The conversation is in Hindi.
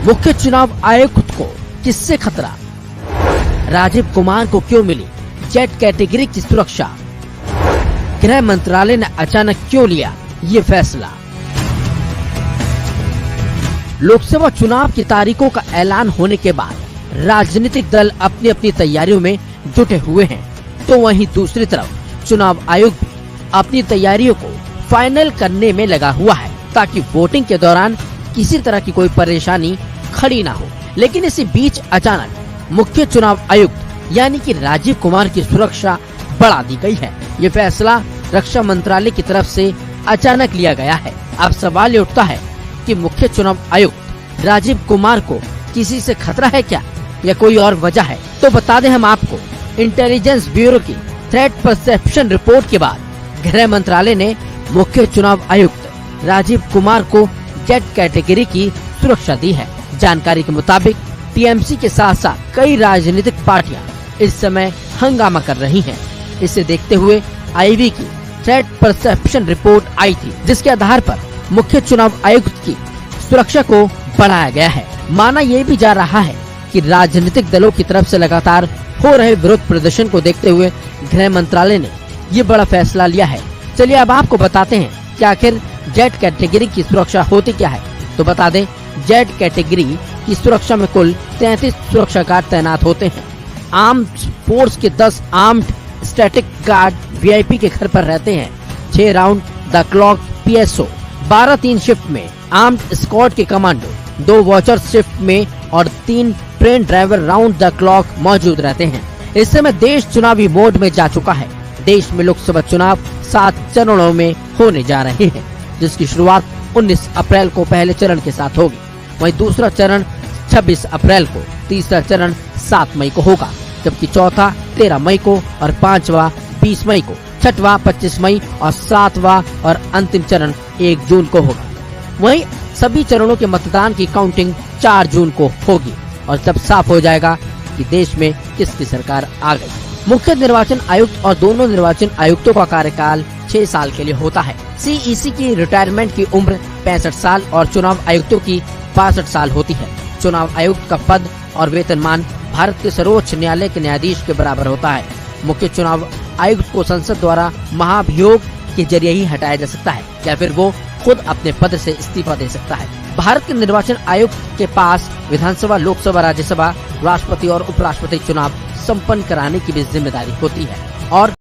मुख्य चुनाव आयुक्त को किससे खतरा? राजीव कुमार को क्यों मिली जेड कैटेगरी की सुरक्षा? गृह मंत्रालय ने अचानक क्यों लिया ये फैसला? लोकसभा चुनाव की तारीखों का ऐलान होने के बाद राजनीतिक दल अपनी अपनी तैयारियों में जुटे हुए हैं, तो वहीं दूसरी तरफ चुनाव आयोग भी अपनी तैयारियों को फाइनल करने में लगा हुआ है, ताकि वोटिंग के दौरान किसी तरह की कोई परेशानी खड़ी ना हो। लेकिन इसी बीच अचानक मुख्य चुनाव आयुक्त यानी कि राजीव कुमार की सुरक्षा बढ़ा दी गई है। ये फैसला रक्षा मंत्रालय की तरफ से अचानक लिया गया है। अब सवाल ये उठता है कि मुख्य चुनाव आयुक्त राजीव कुमार को किसी से खतरा है क्या, या कोई और वजह है? तो बता दें हम आपको, इंटेलिजेंस ब्यूरो की थ्रेट परसेप्शन रिपोर्ट के बाद गृह मंत्रालय ने मुख्य चुनाव आयुक्त राजीव कुमार को जेड कैटेगरी की सुरक्षा दी है। जानकारी के मुताबिक टीएमसी के साथ साथ कई राजनीतिक पार्टियां इस समय हंगामा कर रही हैं। इसे देखते हुए आईबी की थ्रेट परसेप्शन रिपोर्ट आई थी, जिसके आधार पर मुख्य चुनाव आयुक्त की सुरक्षा को बढ़ाया गया है। माना यह भी जा रहा है कि राजनीतिक दलों की तरफ से लगातार हो रहे विरोध प्रदर्शन को देखते हुए गृह मंत्रालय ने ये बड़ा फैसला लिया है। चलिए अब आपको बताते हैं कि आखिर जेड कैटेगरी की सुरक्षा होती क्या है। तो बता दें, जेड कैटेगरी की सुरक्षा में कुल 33 सुरक्षा गार्ड तैनात होते हैं। आर्म्ड फोर्स के 10 आर्म्ड स्टैटिक गार्ड वीआईपी के घर पर रहते हैं। 6 round the clock PSO, 12 3 shift में आर्म्ड स्क्वाड के कमांडो, 2 वॉचर शिफ्ट में और 3 train driver round the clock मौजूद रहते हैं। इस समय देश चुनावी मोड में जा चुका है। देश में लोकसभा चुनाव 7 चरणों में होने जा रहे हैं, जिसकी शुरुआत 19 अप्रैल को पहले चरण के साथ होगी। वहीं दूसरा चरण 26 अप्रैल को, तीसरा चरण 7 मई को होगा, जबकि चौथा 13 मई को और 5वां 20 मई को, 6वां 25 मई और 7वां और अंतिम चरण 1 जून को होगा। वहीं सभी चरणों के मतदान की काउंटिंग 4 जून को होगी और तब साफ हो जाएगा कि देश में किसकी सरकार आ गई। मुख्य निर्वाचन आयुक्त और दोनों निर्वाचन आयुक्तों का कार्यकाल 6 साल के लिए होता है। सीईसी की रिटायरमेंट की उम्र 65 साल और चुनाव आयुक्तों की 62 साल होती है। चुनाव आयुक्त का पद और वेतनमान भारत के सर्वोच्च न्यायालय के न्यायाधीश के बराबर होता है। मुख्य चुनाव आयुक्त को संसद द्वारा महाभियोग के जरिए ही हटाया जा सकता है, या फिर वो खुद अपने पद से इस्तीफा दे सकता है। भारत के निर्वाचन आयुक्त के पास विधानसभा, लोकसभा, राज्यसभा, राष्ट्रपति और उपराष्ट्रपति चुनाव संपन्न कराने की भी जिम्मेदारी होती है और